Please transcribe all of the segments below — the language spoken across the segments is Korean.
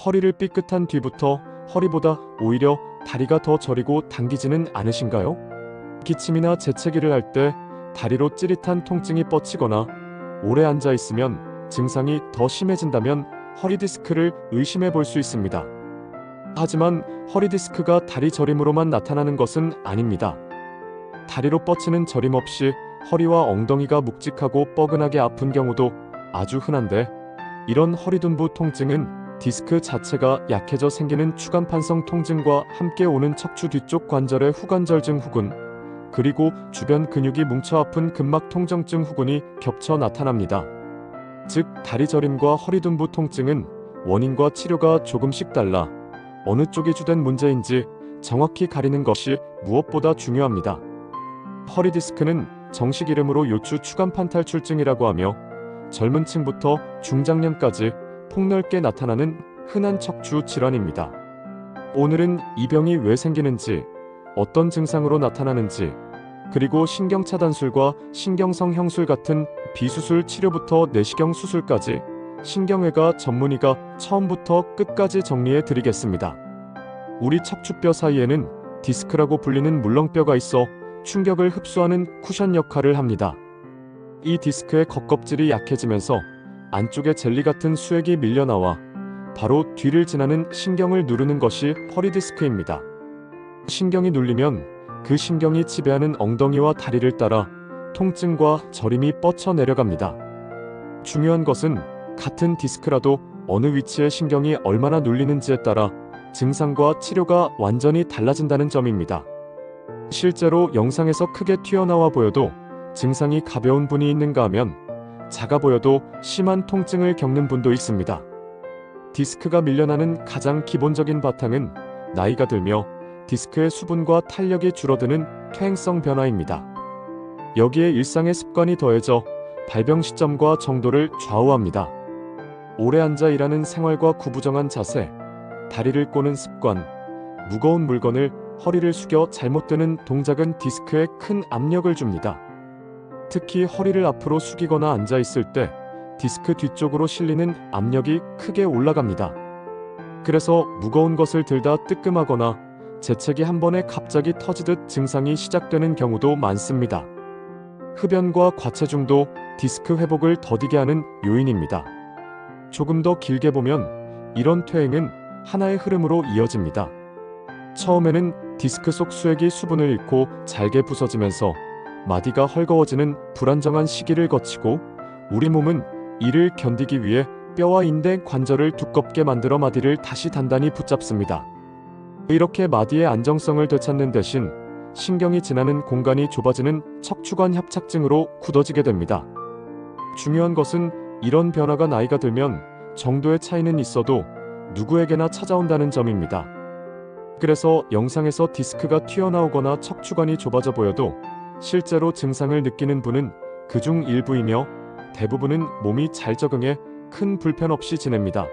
허리를 삐끗한 뒤부터 허리보다 오히려 다리가 더 저리고 당기지는 않으신가요? 기침이나 재채기를 할 때 다리로 찌릿한 통증이 뻗치거나 오래 앉아 있으면 증상이 더 심해진다면 허리 디스크를 의심해 볼 수 있습니다. 하지만 허리 디스크가 다리 저림으로만 나타나는 것은 아닙니다. 다리로 뻗치는 저림 없이 허리와 엉덩이가 묵직하고 뻐근하게 아픈 경우도 아주 흔한데, 이런 허리둔부 통증은 디스크 자체가 약해져 생기는 추간판성 통증과 함께 오는 척추 뒤쪽 관절의 후관절증 후군, 그리고 주변 근육이 뭉쳐 아픈 근막 통정증 후군이 겹쳐 나타납니다. 즉, 다리 저림과 허리둔부 통증은 원인과 치료가 조금씩 달라 어느 쪽이 주된 문제인지 정확히 가리는 것이 무엇보다 중요합니다. 허리 디스크는 정식 이름으로 요추 추간판 탈출증이라고 하며 젊은 층부터 중장년까지 폭넓게 나타나는 흔한 척추 질환입니다. 오늘은 이 병이 왜 생기는지, 어떤 증상으로 나타나는지, 그리고 신경차단술과 신경성 형술 같은 비수술 치료부터 내시경 수술까지 신경외과 전문의가 처음부터 끝까지 정리해 드리겠습니다. 우리 척추뼈 사이에는 디스크라고 불리는 물렁뼈가 있어 충격을 흡수하는 쿠션 역할을 합니다. 이 디스크의 겉껍질이 약해지면서 안쪽에 젤리 같은 수액이 밀려나와 바로 뒤를 지나는 신경을 누르는 것이 허리 디스크입니다. 신경이 눌리면 그 신경이 지배하는 엉덩이와 다리를 따라 통증과 저림이 뻗쳐 내려갑니다. 중요한 것은 같은 디스크라도 어느 위치의 신경이 얼마나 눌리는지에 따라 증상과 치료가 완전히 달라진다는 점입니다. 실제로 영상에서 크게 튀어나와 보여도 증상이 가벼운 분이 있는가 하면 작아 보여도 심한 통증을 겪는 분도 있습니다. 디스크가 밀려나는 가장 기본적인 바탕은 나이가 들며 디스크의 수분과 탄력이 줄어드는 퇴행성 변화입니다. 여기에 일상의 습관이 더해져 발병 시점과 정도를 좌우합니다. 오래 앉아 일하는 생활과 구부정한 자세, 다리를 꼬는 습관, 무거운 물건을 허리를 숙여 잘못 드는 동작은 디스크에 큰 압력을 줍니다. 특히 허리를 앞으로 숙이거나 앉아 있을 때 디스크 뒤쪽으로 실리는 압력이 크게 올라갑니다. 그래서 무거운 것을 들다 뜨끔하거나 재채기 한 번에 갑자기 터지듯 증상이 시작되는 경우도 많습니다. 흡연과 과체중도 디스크 회복을 더디게 하는 요인입니다. 조금 더 길게 보면 이런 퇴행은 하나의 흐름으로 이어집니다. 처음에는 디스크 속 수액이 수분을 잃고 잘게 부서지면서 마디가 헐거워지는 불안정한 시기를 거치고 우리 몸은 이를 견디기 위해 뼈와 인대, 관절을 두껍게 만들어 마디를 다시 단단히 붙잡습니다. 이렇게 마디의 안정성을 되찾는 대신 신경이 지나는 공간이 좁아지는 척추관 협착증으로 굳어지게 됩니다. 중요한 것은 이런 변화가 나이가 들면 정도의 차이는 있어도 누구에게나 찾아온다는 점입니다. 그래서 영상에서 디스크가 튀어나오거나 척추관이 좁아져 보여도 실제로 증상을 느끼는 분은 그중 일부이며 대부분은 몸이 잘 적응해 큰 불편 없이 지냅니다.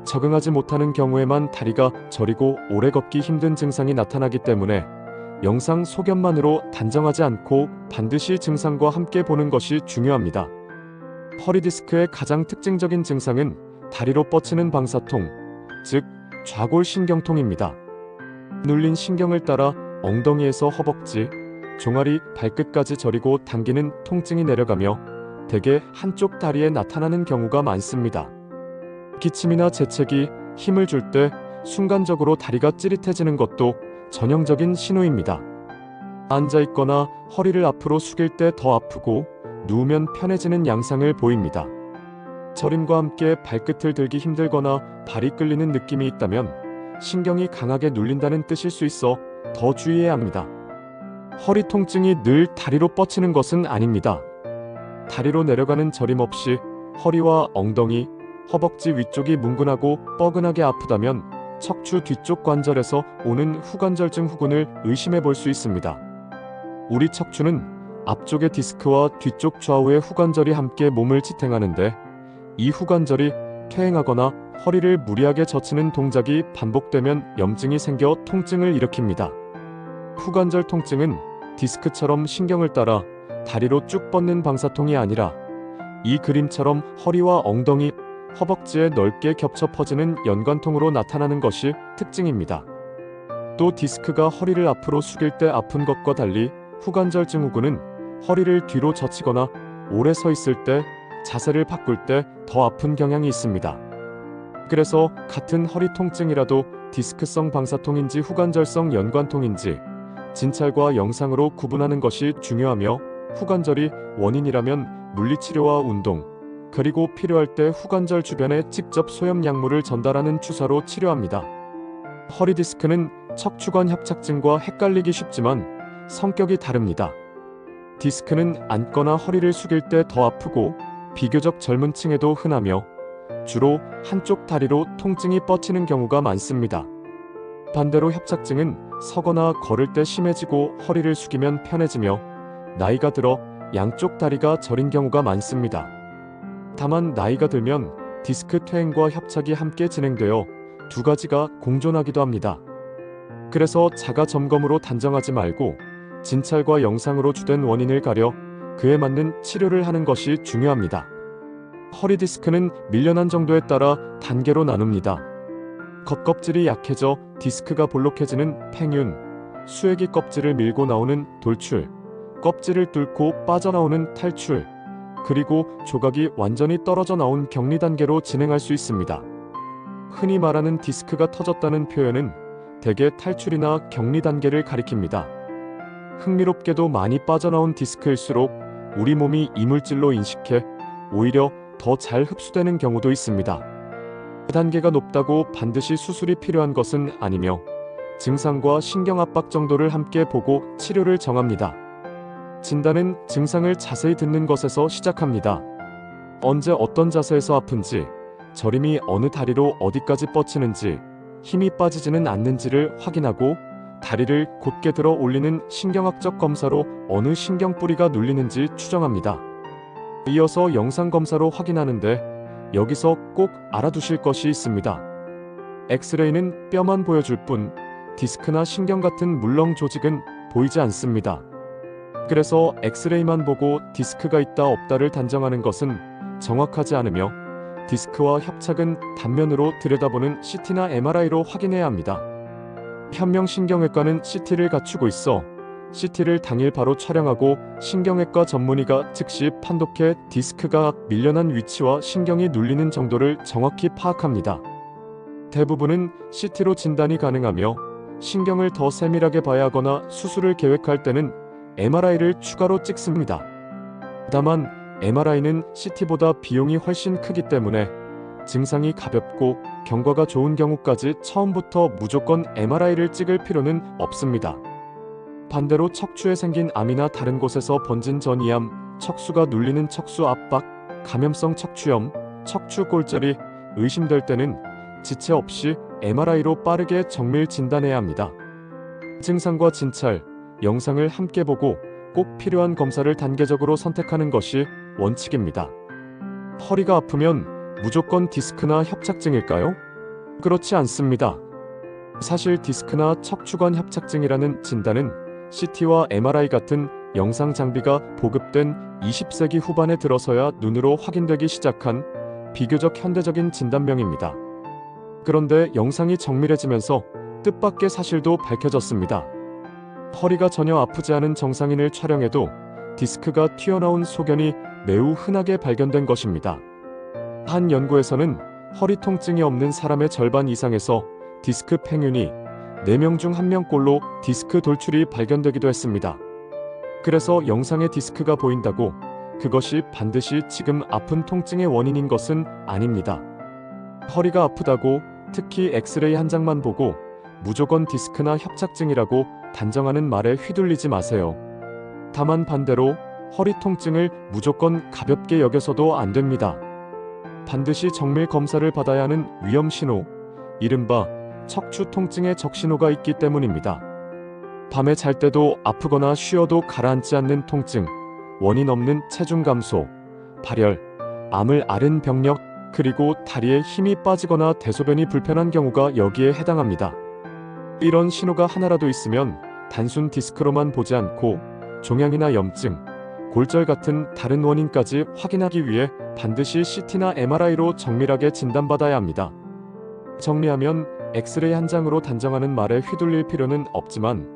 적응하지 못하는 경우에만 다리가 저리고 오래 걷기 힘든 증상이 나타나기 때문에 영상 소견만으로 단정하지 않고 반드시 증상과 함께 보는 것이 중요합니다. 허리 디스크의 가장 특징적인 증상은 다리로 뻗치는 방사통, 즉 좌골신경통입니다. 눌린 신경을 따라 엉덩이에서 허벅지, 종아리, 발끝까지 저리고 당기는 통증이 내려가며 대개 한쪽 다리에 나타나는 경우가 많습니다. 기침이나 재채기, 힘을 줄 때 순간적으로 다리가 찌릿해지는 것도 전형적인 신호입니다. 앉아있거나 허리를 앞으로 숙일 때 더 아프고 누우면 편해지는 양상을 보입니다. 저림과 함께 발끝을 들기 힘들거나 발이 끌리는 느낌이 있다면 신경이 강하게 눌린다는 뜻일 수 있어 더 주의해야 합니다. 허리 통증이 늘 다리로 뻗치는 것은 아닙니다. 다리로 내려가는 저림 없이 허리와 엉덩이, 허벅지 위쪽이 뭉근하고 뻐근하게 아프다면 척추 뒤쪽 관절에서 오는 후관절증 후군을 의심해 볼 수 있습니다. 우리 척추는 앞쪽의 디스크와 뒤쪽 좌우의 후관절이 함께 몸을 지탱하는데 이 후관절이 퇴행하거나 허리를 무리하게 젖히는 동작이 반복되면 염증이 생겨 통증을 일으킵니다. 후관절 통증은 디스크처럼 신경을 따라 다리로 쭉 뻗는 방사통이 아니라 이 그림처럼 허리와 엉덩이, 허벅지에 넓게 겹쳐 퍼지는 연관통으로 나타나는 것이 특징입니다. 또 디스크가 허리를 앞으로 숙일 때 아픈 것과 달리 후관절 증후군은 허리를 뒤로 젖히거나 오래 서 있을 때, 자세를 바꿀 때 더 아픈 경향이 있습니다. 그래서 같은 허리 통증이라도 디스크성 방사통인지 후관절성 연관통인지 진찰과 영상으로 구분하는 것이 중요하며, 후관절이 원인이라면 물리치료와 운동, 그리고 필요할 때 후관절 주변에 직접 소염 약물을 전달하는 주사로 치료합니다. 허리 디스크는 척추관 협착증과 헷갈리기 쉽지만 성격이 다릅니다. 디스크는 앉거나 허리를 숙일 때 더 아프고 비교적 젊은 층에도 흔하며 주로 한쪽 다리로 통증이 뻗치는 경우가 많습니다. 반대로 협착증은 서거나 걸을 때 심해지고 허리를 숙이면 편해지며 나이가 들어 양쪽 다리가 저린 경우가 많습니다. 다만 나이가 들면 디스크 퇴행과 협착이 함께 진행되어 두 가지가 공존하기도 합니다. 그래서 자가 점검으로 단정하지 말고 진찰과 영상으로 주된 원인을 가려 그에 맞는 치료를 하는 것이 중요합니다. 허리 디스크는 밀려난 정도에 따라 단계로 나눕니다. 겉껍질이 약해져 디스크가 볼록해지는 팽윤, 수액이 껍질을 밀고 나오는 돌출, 껍질을 뚫고 빠져나오는 탈출, 그리고 조각이 완전히 떨어져 나온 격리 단계로 진행할 수 있습니다. 흔히 말하는 디스크가 터졌다는 표현은 대개 탈출이나 격리 단계를 가리킵니다. 흥미롭게도 많이 빠져나온 디스크일수록 우리 몸이 이물질로 인식해 오히려 더 잘 흡수되는 경우도 있습니다. 단계가 높다고 반드시 수술이 필요한 것은 아니며 증상과 신경압박 정도를 함께 보고 치료를 정합니다. 진단은 증상을 자세히 듣는 것에서 시작합니다. 언제 어떤 자세에서 아픈지, 저림이 어느 다리로 어디까지 뻗치는지, 힘이 빠지지는 않는지를 확인하고 다리를 곧게 들어 올리는 신경학적 검사로 어느 신경뿌리가 눌리는지 추정합니다. 이어서 영상검사로 확인하는데 여기서 꼭 알아두실 것이 있습니다. 엑스레이는 뼈만 보여줄 뿐 디스크나 신경 같은 물렁 조직은 보이지 않습니다. 그래서 엑스레이만 보고 디스크가 있다 없다를 단정하는 것은 정확하지 않으며 디스크와 협착은 단면으로 들여다보는 CT나 MRI로 확인해야 합니다. 현명신경외과는 CT를 갖추고 있어 CT를 당일 바로 촬영하고 신경외과 전문의가 즉시 판독해 디스크가 밀려난 위치와 신경이 눌리는 정도를 정확히 파악합니다. 대부분은 CT로 진단이 가능하며 신경을 더 세밀하게 봐야 하거나 수술을 계획할 때는 MRI를 추가로 찍습니다. 다만 MRI는 CT보다 비용이 훨씬 크기 때문에 증상이 가볍고 경과가 좋은 경우까지 처음부터 무조건 MRI를 찍을 필요는 없습니다. 반대로 척추에 생긴 암이나 다른 곳에서 번진 전이암, 척수가 눌리는 척수 압박, 감염성 척추염, 척추 골절이 의심될 때는 지체 없이 MRI로 빠르게 정밀 진단해야 합니다. 증상과 진찰, 영상을 함께 보고 꼭 필요한 검사를 단계적으로 선택하는 것이 원칙입니다. 허리가 아프면 무조건 디스크나 협착증일까요? 그렇지 않습니다. 사실 디스크나 척추관 협착증이라는 진단은 CT와 MRI 같은 영상 장비가 보급된 20세기 후반에 들어서야 눈으로 확인되기 시작한 비교적 현대적인 진단명입니다. 그런데 영상이 정밀해지면서 뜻밖의 사실도 밝혀졌습니다. 허리가 전혀 아프지 않은 정상인을 촬영해도 디스크가 튀어나온 소견이 매우 흔하게 발견된 것입니다. 한 연구에서는 허리 통증이 없는 사람의 절반 이상에서 디스크 팽윤이 4명 중 1명꼴로 디스크 돌출이 발견되기도 했습니다. 그래서 영상에 디스크가 보인다고 그것이 반드시 지금 아픈 통증의 원인인 것은 아닙니다. 허리가 아프다고 특히 엑스레이 한 장만 보고 무조건 디스크나 협착증이라고 단정하는 말에 휘둘리지 마세요. 다만 반대로 허리 통증을 무조건 가볍게 여겨서도 안 됩니다. 반드시 정밀 검사를 받아야 하는 위험 신호, 이른바 척추 통증의 적신호가 있기 때문입니다. 밤에 잘 때도 아프거나 쉬어도 가라앉지 않는 통증, 원인 없는 체중 감소, 발열, 암을 앓은 병력, 그리고 다리에 힘이 빠지거나 대소변이 불편한 경우가 여기에 해당합니다. 이런 신호가 하나라도 있으면 단순 디스크로만 보지 않고 종양이나 염증, 골절 같은 다른 원인까지 확인하기 위해 반드시 CT나 MRI로 정밀하게 진단받아야 합니다. 정리하면 엑스레이 한 장으로 단정하는 말에 휘둘릴 필요는 없지만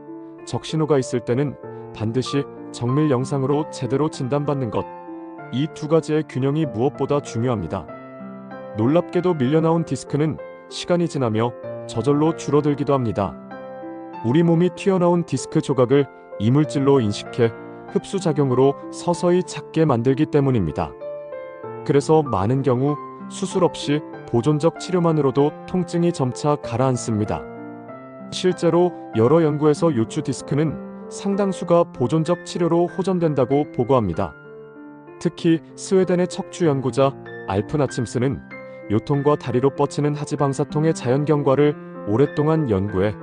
적신호가 있을 때는 반드시 정밀 영상으로 제대로 진단받는 것, 이 두 가지의 균형이 무엇보다 중요합니다. 놀랍게도 밀려나온 디스크는 시간이 지나며 저절로 줄어들기도 합니다. 우리 몸이 튀어나온 디스크 조각을 이물질로 인식해 흡수작용으로 서서히 작게 만들기 때문입니다. 그래서 많은 경우 수술 없이 보존적 치료만으로도 통증이 점차 가라앉습니다. 실제로 여러 연구에서 요추 디스크는 상당수가 보존적 치료로 호전된다고 보고합니다. 특히 스웨덴의 척추 연구자 알프 나침스는 요통과 다리로 뻗치는 하지 방사통의 자연경과를 오랫동안 연구해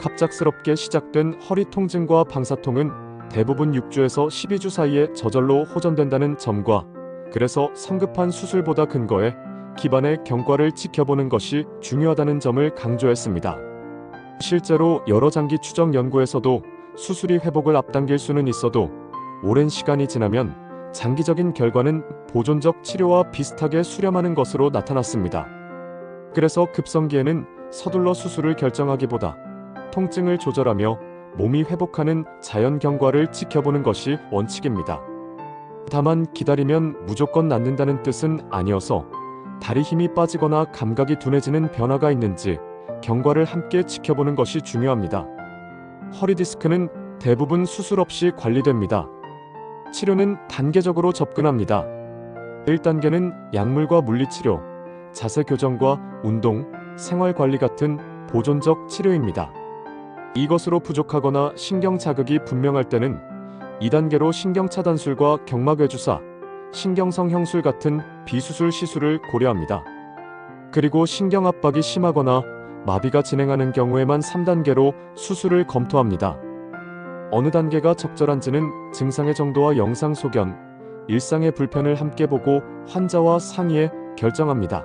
갑작스럽게 시작된 허리 통증과 방사통은 대부분 6주에서 12주 사이에 저절로 호전된다는 점과 그래서 성급한 수술보다 근거해 기반의 경과를 지켜보는 것이 중요하다는 점을 강조했습니다. 실제로 여러 장기 추적 연구에서도 수술이 회복을 앞당길 수는 있어도 오랜 시간이 지나면 장기적인 결과는 보존적 치료와 비슷하게 수렴하는 것으로 나타났습니다. 그래서 급성기에는 서둘러 수술을 결정하기보다 통증을 조절하며 몸이 회복하는 자연 경과를 지켜보는 것이 원칙입니다. 다만 기다리면 무조건 낫는다는 뜻은 아니어서 다리 힘이 빠지거나 감각이 둔해지는 변화가 있는지 경과를 함께 지켜보는 것이 중요합니다. 허리 디스크는 대부분 수술 없이 관리됩니다. 치료는 단계적으로 접근합니다. 1단계는 약물과 물리치료, 자세 교정과 운동, 생활관리 같은 보존적 치료입니다. 이것으로 부족하거나 신경 자극이 분명할 때는 2단계로 신경차단술과 경막외주사, 신경성형술 같은 비수술 시술을 고려합니다. 그리고 신경압박이 심하거나 마비가 진행하는 경우에만 3단계로 수술을 검토합니다. 어느 단계가 적절한지는 증상의 정도와 영상 소견, 일상의 불편을 함께 보고 환자와 상의해 결정합니다.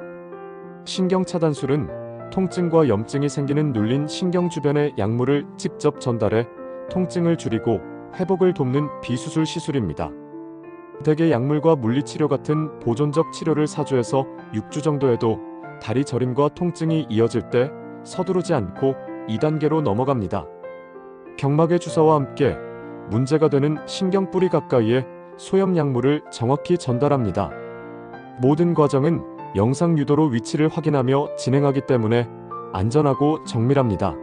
신경차단술은 통증과 염증이 생기는 눌린 신경 주변에 약물을 직접 전달해 통증을 줄이고 회복을 돕는 비수술 시술입니다. 대개 약물과 물리치료 같은 보존적 치료를 4주에서 6주 정도에도 다리 저림과 통증이 이어질 때 서두르지 않고 2단계로 넘어갑니다. 경막의 주사와 함께 문제가 되는 신경뿌리 가까이에 소염 약물을 정확히 전달합니다. 모든 과정은 영상 유도로 위치를 확인하며 진행하기 때문에 안전하고 정밀합니다.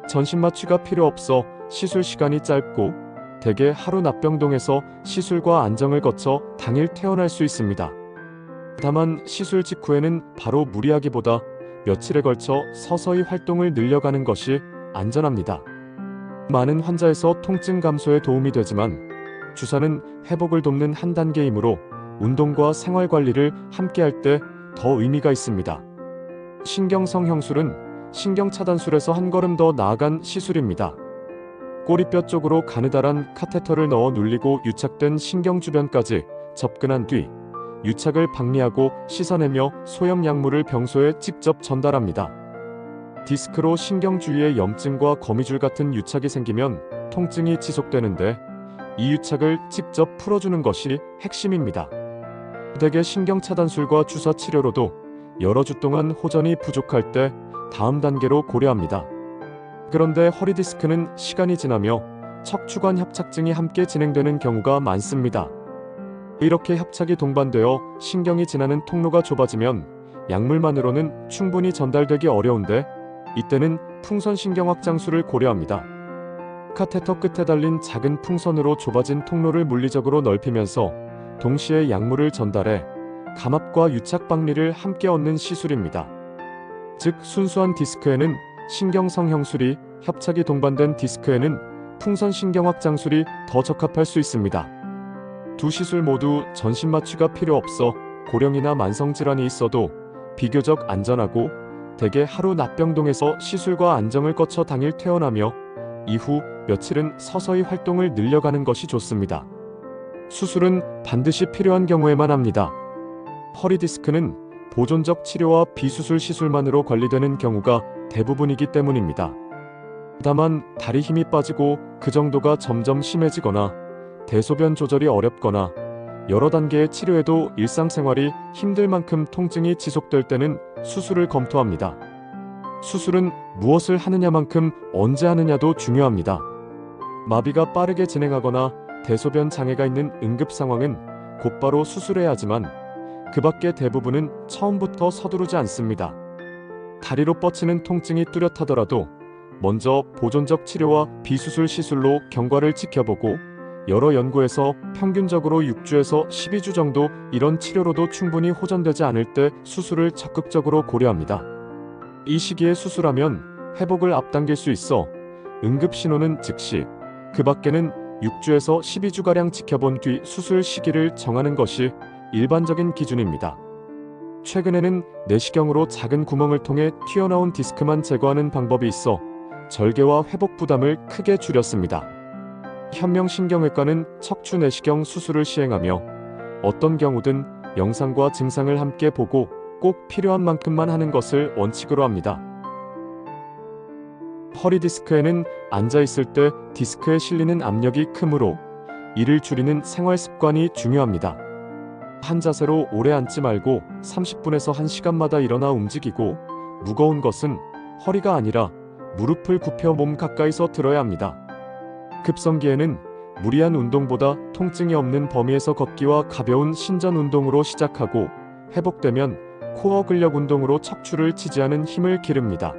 전신 마취가 필요 없어 시술 시간이 짧고 대개 하루 납병동에서 시술과 안정을 거쳐 당일 퇴원할 수 있습니다. 다만 시술 직후에는 바로 무리하기보다 며칠에 걸쳐 서서히 활동을 늘려가는 것이 안전합니다. 많은 환자에서 통증 감소에 도움이 되지만 주사는 회복을 돕는 한 단계이므로 운동과 생활관리를 함께할 때 더 의미가 있습니다. 신경성형술은 신경차단술에서 한 걸음 더 나아간 시술입니다. 꼬리뼈 쪽으로 가느다란 카테터를 넣어 눌리고 유착된 신경 주변까지 접근한 뒤 유착을 박리하고 씻어내며 소염 약물을 병소에 직접 전달합니다. 디스크로 신경 주위에 염증과 거미줄 같은 유착이 생기면 통증이 지속되는데 이 유착을 직접 풀어주는 것이 핵심입니다. 대개 신경차단술과 주사 치료로도 여러 주 동안 호전이 부족할 때 다음 단계로 고려합니다. 그런데 허리 디스크는 시간이 지나며 척추관 협착증이 함께 진행되는 경우가 많습니다. 이렇게 협착이 동반되어 신경이 지나는 통로가 좁아지면 약물만으로는 충분히 전달되기 어려운데 이때는 풍선신경 확장술을 고려합니다. 카테터 끝에 달린 작은 풍선으로 좁아진 통로를 물리적으로 넓히면서 동시에 약물을 전달해 감압과 유착 박리를 함께 얻는 시술입니다. 즉 순수한 디스크에는 신경성형술이, 협착이 동반된 디스크에는 풍선신경확장술이 더 적합할 수 있습니다. 두 시술 모두 전신 마취가 필요 없어 고령이나 만성질환이 있어도 비교적 안전하고 대개 하루 납병동에서 시술과 안정을 거쳐 당일 퇴원하며 이후 며칠은 서서히 활동을 늘려가는 것이 좋습니다. 수술은 반드시 필요한 경우에만 합니다. 허리 디스크는 보존적 치료와 비수술 시술만으로 관리되는 경우가 대부분이기 때문입니다. 다만 다리 힘이 빠지고 그 정도가 점점 심해지거나 대소변 조절이 어렵거나 여러 단계의 치료에도 일상생활이 힘들 만큼 통증이 지속될 때는 수술을 검토합니다. 수술은 무엇을 하느냐만큼 언제 하느냐도 중요합니다. 마비가 빠르게 진행하거나 대소변 장애가 있는 응급 상황은 곧바로 수술해야 하지만 그 밖의 대부분은 처음부터 서두르지 않습니다. 다리로 뻗치는 통증이 뚜렷하더라도 먼저 보존적 치료와 비수술 시술로 경과를 지켜보고 여러 연구에서 평균적으로 6주에서 12주 정도 이런 치료로도 충분히 호전되지 않을 때 수술을 적극적으로 고려합니다. 이 시기에 수술하면 회복을 앞당길 수 있어 응급 신호는 즉시, 그 밖에는 6주에서 12주가량 지켜본 뒤 수술 시기를 정하는 것이 일반적인 기준입니다. 최근에는 내시경으로 작은 구멍을 통해 튀어나온 디스크만 제거하는 방법이 있어 절개와 회복 부담을 크게 줄였습니다. 현명신경외과는 척추 내시경 수술을 시행하며 어떤 경우든 영상과 증상을 함께 보고 꼭 필요한 만큼만 하는 것을 원칙으로 합니다. 허리 디스크에는 앉아있을 때 디스크에 실리는 압력이 크므로 이를 줄이는 생활 습관이 중요합니다. 한 자세로 오래 앉지 말고 30분에서 1시간마다 일어나 움직이고, 무거운 것은 허리가 아니라 무릎을 굽혀 몸 가까이서 들어야 합니다. 급성기에는 무리한 운동보다 통증이 없는 범위에서 걷기와 가벼운 신전 운동으로 시작하고 회복되면 코어 근력 운동으로 척추를 지지하는 힘을 기릅니다.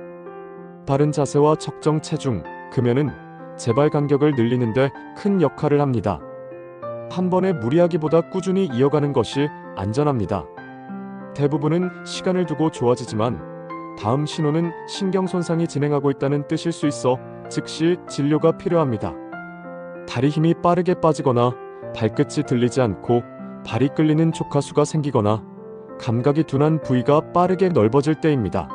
바른 자세와 적정 체중, 금연은 재발 간격을 늘리는 데 큰 역할을 합니다. 한 번에 무리하기보다 꾸준히 이어가는 것이 안전합니다. 대부분은 시간을 두고 좋아지지만 다음 신호는 신경 손상이 진행하고 있다는 뜻일 수 있어 즉시 진료가 필요합니다. 다리 힘이 빠르게 빠지거나 발끝이 들리지 않고 발이 끌리는 족하수가 생기거나 감각이 둔한 부위가 빠르게 넓어질 때입니다.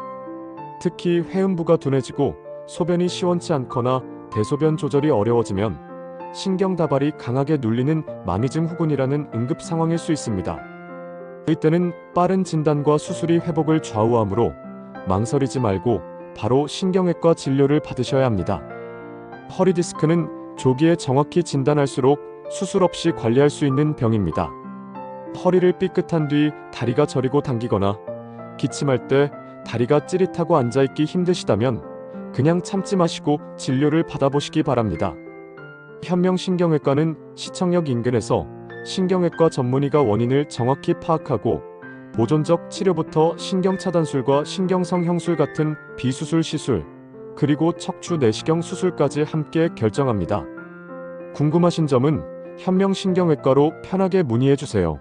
특히 회음부가 둔해지고 소변이 시원치 않거나 대소변 조절이 어려워지면 신경다발이 강하게 눌리는 마미증 후군이라는 응급 상황일 수 있습니다. 이때는 빠른 진단과 수술이 회복을 좌우하므로 망설이지 말고 바로 신경외과 진료를 받으셔야 합니다. 허리 디스크는 조기에 정확히 진단할수록 수술 없이 관리할 수 있는 병입니다. 허리를 삐끗한 뒤 다리가 저리고 당기거나 기침할 때 다리가 찌릿하고 앉아있기 힘드시다면 그냥 참지 마시고 진료를 받아보시기 바랍니다. 현명신경외과는 시청역 인근에서 신경외과 전문의가 원인을 정확히 파악하고 보존적 치료부터 신경차단술과 신경성형술 같은 비수술 시술, 그리고 척추 내시경 수술까지 함께 결정합니다. 궁금하신 점은 현명신경외과로 편하게 문의해 주세요.